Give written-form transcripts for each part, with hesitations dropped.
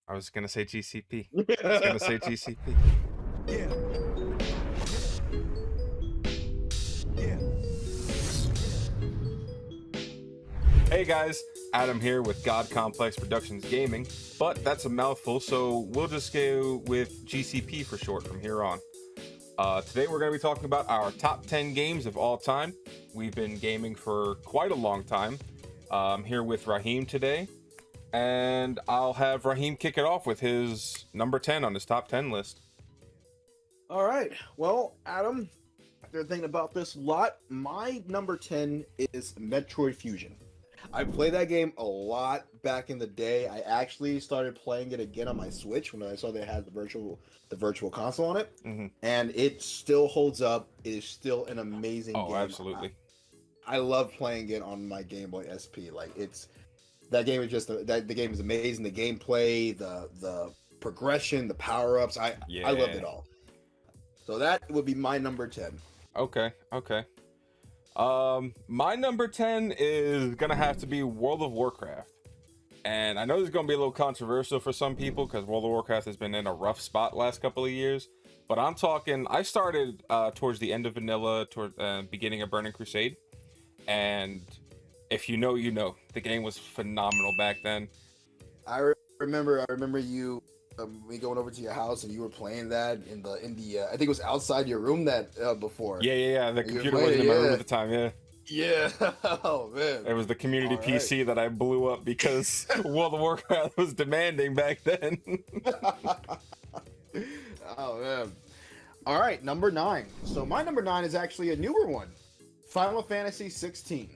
I was gonna say GCP. I was gonna say GCP. Yeah. Yeah. Hey guys, Adam here with God Complex Productions Gaming, but that's a mouthful, so we'll just go with GCP for short from here on. Today we're going to be talking about our top 10 games of all time. We've been gaming for quite a long time. I'm here with Raheem today, and I'll have Raheem kick it off with his number 10 on his top 10 list. All right. Well, Adam, after thinking about this a lot, my number 10 is Metroid Fusion. I played that game a lot back in the day. I actually started playing it again on my Switch when I saw they had the virtual console on it, and it still holds up. It is still an amazing game. Oh, absolutely. I love playing it on my Game Boy SP. Like that game is just the game is amazing. The gameplay, the progression, the power ups. I loved it all. So that would be my number 10. Okay. My number 10 is gonna have to be World of Warcraft. And I know this is gonna be a little controversial for some people because World of Warcraft has been in a rough spot last couple of years. But I'm talking, I started towards the end of Vanilla, toward beginning of Burning Crusade. And if you know, you know. The game was phenomenal back then. I remember you me going over to your house and you were playing that in the I think it was outside your room that before. Yeah. The computer wasn't in my room at the time. Yeah. Oh man. It was the community PC that I blew up because World of Warcraft was demanding back then. Oh man. All right, number 9. So my number 9 is actually a newer one. Final Fantasy 16.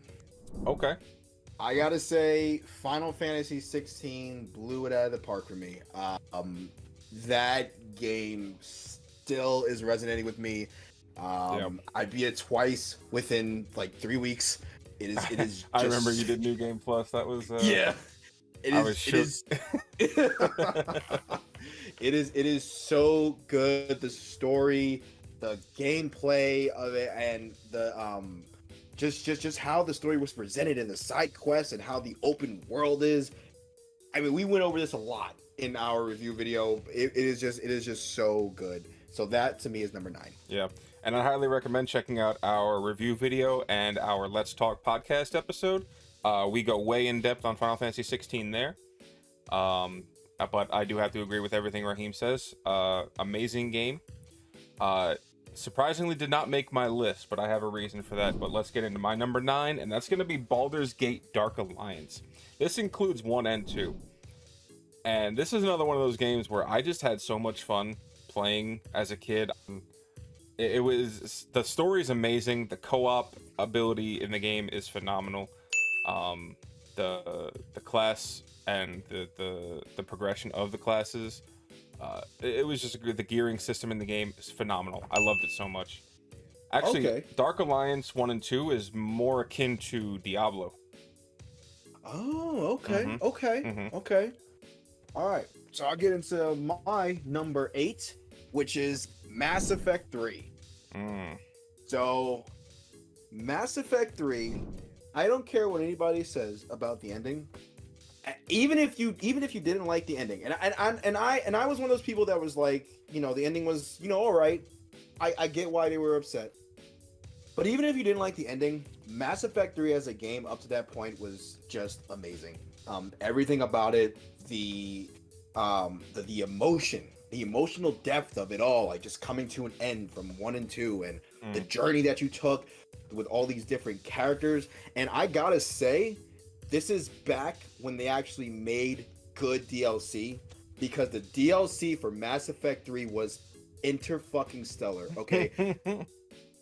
Okay. I gotta say, Final Fantasy 16 blew it out of the park for me. That game still is resonating with me. I beat it twice within like 3 weeks. It is. Just... I remember you did New Game Plus. That was. Yeah. I was shook. It is so good. The story, the gameplay of it, and the just how the story was presented in the side quests and how the open world is. I mean, we went over this a lot in our review video. It is just so good. So that to me is number 9. Yeah, and I highly recommend checking out our review video and our Let's Talk podcast episode. We go way in depth on Final Fantasy 16 there. But I do have to agree with everything Raheem says. Amazing game. Surprisingly did not make my list, but I have a reason for that. But let's get into my number 9, and that's going to be Baldur's Gate Dark Alliance. This includes 1 and 2. And this is another one of those games where I just had so much fun playing as a kid. It was, the story's amazing. The co-op ability in the game is phenomenal. The class and the progression of the classes, it was just good. The gearing system in the game is phenomenal. I loved it so much. Actually, okay. Dark Alliance 1 and 2 is more akin to Diablo. Oh, okay. Okay. All right. So I'll get into my number 8, which is Mass Effect 3. So Mass Effect 3, I don't care what anybody says about the ending. Even if you didn't like the ending, and I was one of those people that was like, the ending was, all right. I get why they were upset. But even if you didn't like the ending, Mass Effect 3 as a game up to that point was just amazing. Everything about it, the emotion, the emotional depth of it all, like just coming to an end from 1 and 2, and the journey that you took with all these different characters. And I gotta say, this is back when they actually made good DLC, because the DLC for Mass Effect 3 was inter-fucking-stellar, okay?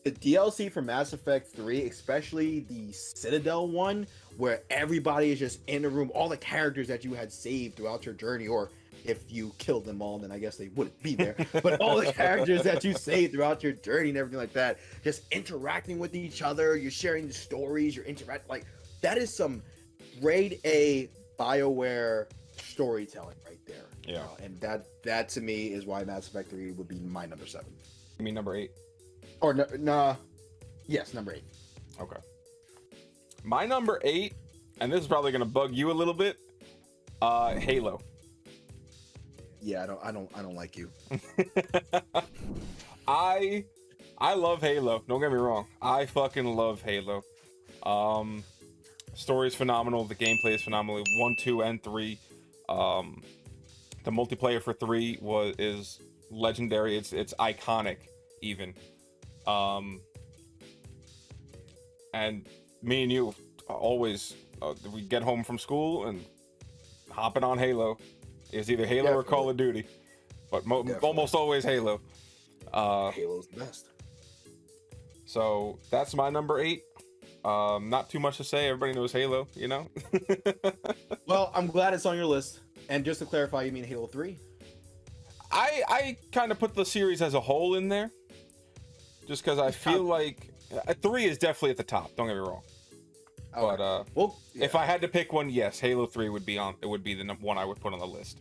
The DLC for Mass Effect 3, especially the Citadel one, where everybody is just in a room, all the characters that you had saved throughout your journey, or if you killed them all, then I guess they wouldn't be there, but all the characters that you saved throughout your journey and everything like that, just interacting with each other, you're sharing the stories, you're interacting, like, that is some grade A BioWare storytelling right there. Yeah. And that to me is why Mass Effect 3 would be my number 7. You mean number 8? Or yes, number 8. Okay. My number 8, and this is probably going to bug you a little bit, Halo. Yeah, I don't like you. I I love Halo. Don't get me wrong. I fucking love Halo. Um, Story is phenomenal. The gameplay is phenomenal. 1, 2, and 3. Um, the multiplayer for 3 is legendary. It's iconic even. Um, and me and you always we get home from school and hopping on Halo. It's either Halo or Call of Duty, but almost always Halo. Halo's the best. So that's my number 8. Not too much to say. Everybody knows Halo, you know. Well, I'm glad it's on your list. And just to clarify, you mean Halo 3? I kind of put the series as a whole in there, just because I feel like 3 is definitely at the top. Don't get me wrong. Okay. But well, yeah. If I had to pick one, yes, Halo 3 would be on. It would be the one I would put on the list.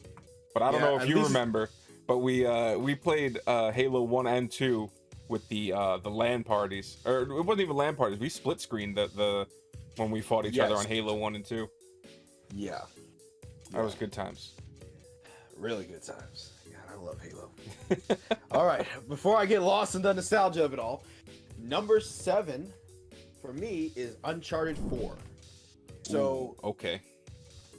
But I don't know if you remember, but we played Halo 1 and 2 with the LAN parties, or it wasn't even LAN parties. We split screened the when we fought each other on Halo 1 and 2. Yeah, that was good times. Really good times. God, I love Halo. All right, before I get lost in the nostalgia of it all, number 7 for me is Uncharted 4. So okay.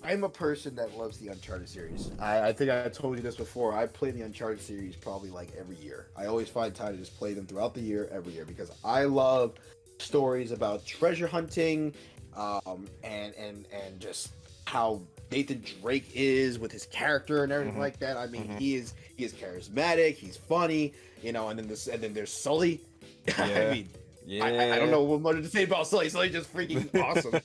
I'm a person that loves the Uncharted series. I think I told you this before. I play the Uncharted series probably like every year. I always find time to just play them throughout the year, every year, because I love stories about treasure hunting, and just how Nathan Drake is with his character and everything like that. I mean, he is charismatic, he's funny, you know. And then there's Sully. Yeah. I mean. Yeah. I don't know what more to say about Sully. Sully's just freaking awesome,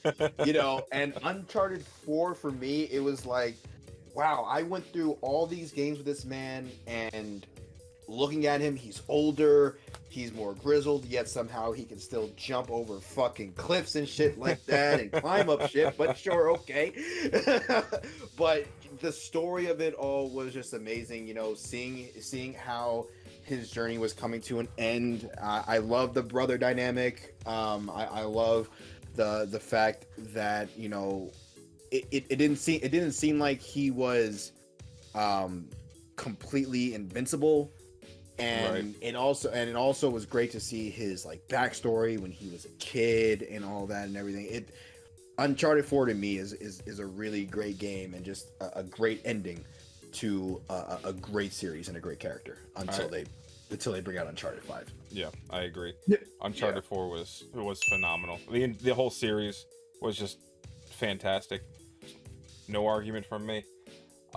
you know. And Uncharted 4 for me, it was like, wow, I went through all these games with this man, and looking at him, he's older, he's more grizzled, yet somehow he can still jump over fucking cliffs and shit like that and climb up shit. But sure, okay. But the story of it all was just amazing, you know, seeing how his journey was coming to an end. I love the brother dynamic. I love the fact that, you know, it didn't seem like he was completely invincible, and it also was great to see his like backstory when he was a kid and all that and everything. Uncharted 4 to me is a really great game, and just a great ending to a great series and a great character until they bring out Uncharted 5. Yeah, I agree. Uncharted 4 was phenomenal. The whole series was just fantastic. No argument from me.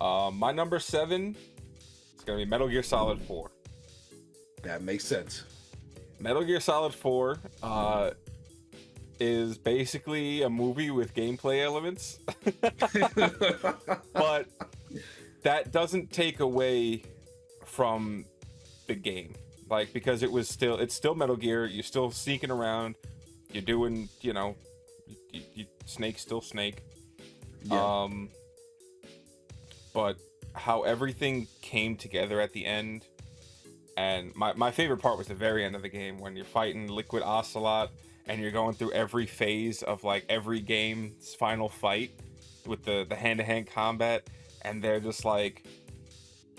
My number 7 is gonna be Metal Gear Solid 4. That makes sense. Metal Gear Solid 4 is basically a movie with gameplay elements. But that doesn't take away from the game, like, because it's still Metal Gear. You're still sneaking around, you're doing, you know, you Snake's still Snake. But how everything came together at the end, and my favorite part was the very end of the game when you're fighting Liquid Ocelot and you're going through every phase of like every game's final fight with the hand-to-hand combat, and they're just like,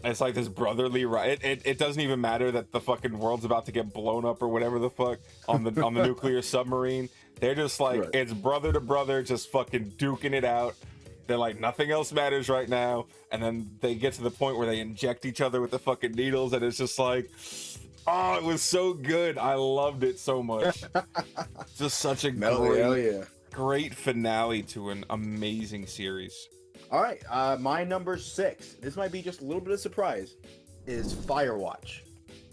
it's like this brotherly right. It doesn't even matter that the fucking world's about to get blown up or whatever the fuck on the nuclear submarine. They're just like, it's brother to brother, just fucking duking it out. They're like, nothing else matters right now. And then they get to the point where they inject each other with the fucking needles, and it's just like, oh, it was so good. I loved it so much. Just such a great finale to an amazing series. All right, my number 6. This might be just a little bit of surprise. Is Firewatch.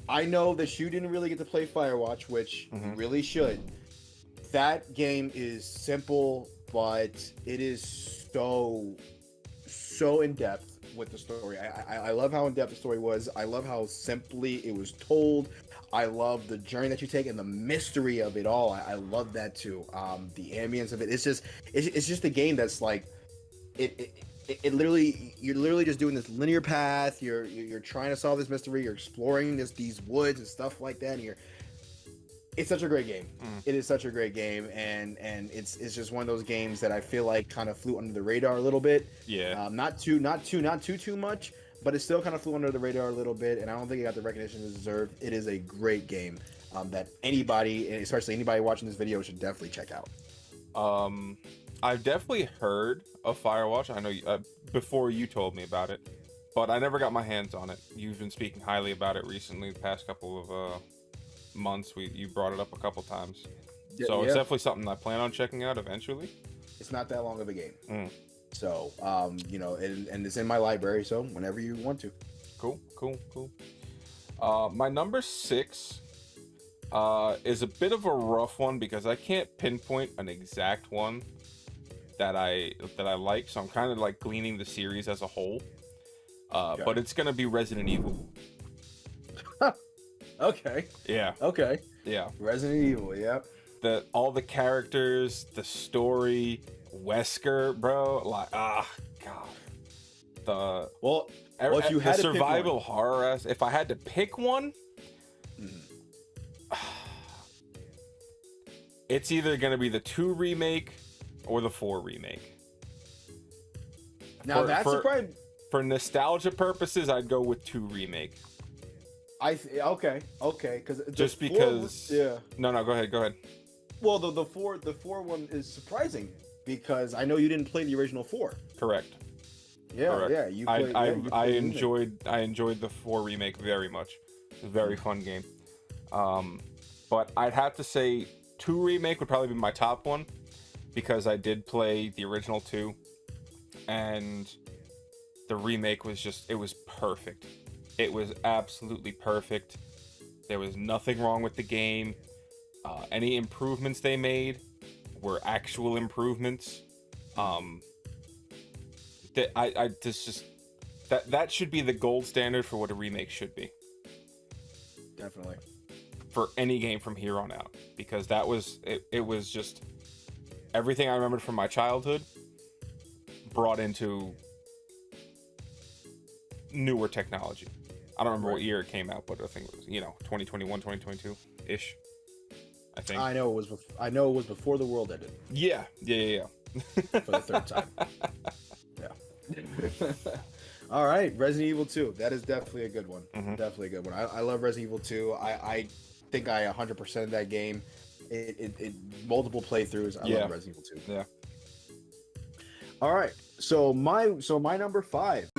I know that you didn't really get to play Firewatch, which you really should. That game is simple, but it is so in depth with the story. I love how in depth the story was. I love how simply it was told. I love the journey that you take and the mystery of it all. I love that too. The ambience of it. It's just a game that's like, it literally, you're literally just doing this linear path. You're trying to solve this mystery. You're exploring these woods and stuff like that. And it's such a great game. It is such a great game, and it's just one of those games that I feel like kind of flew under the radar a little bit. Yeah. Not too much, but it still kind of flew under the radar a little bit, and I don't think it got the recognition it deserved. It is a great game that anybody, and especially anybody watching this video, should definitely check out. I've definitely heard of Firewatch. I know before you told me about it, but I never got my hands on it. You've been speaking highly about it recently, the past couple of months. You brought it up a couple times, so it's definitely something I plan on checking out eventually. It's not that long of a game, so you know, and it's in my library, so whenever you want to. Cool. My number 6 is a bit of a rough one because I can't pinpoint an exact one that I like, so I'm kind of like gleaning the series as a whole. But it's gonna be Resident Evil. Okay. Yeah. Okay. Yeah. Resident Evil. Yep. All the characters, the story, Wesker, bro. Like, god. If you had the to pick survival one. horror. If I had to pick one, it's either gonna be the 2 remake or the 4 remake. Now probably for nostalgia purposes, I'd go with 2 remake. Okay, because just because. No, go ahead. Well, the four one is surprising because I know you didn't play the original 4. Correct. Yeah, Correct. yeah. You played, I enjoyed the 4 remake very much. It's a very fun game. But I'd have to say 2 remake would probably be my top one because I did play the original 2, and the remake was it was perfect. It was absolutely perfect. There was nothing wrong with the game. Any improvements they made were actual improvements. That should be the gold standard for what a remake should be. Definitely. For any game from here on out, because that was it was just everything I remembered from my childhood brought into newer technology. I don't remember what year it came out, but I think it was 2021, 2022 ish. I think. I know it was before the world ended. Yeah. For the 3rd time. Yeah. All right, Resident Evil 2. That is definitely a good one. Definitely a good one. I love Resident Evil 2. I think I 100% that game. It multiple playthroughs. I love Resident Evil 2. Yeah. All right. So my number 5.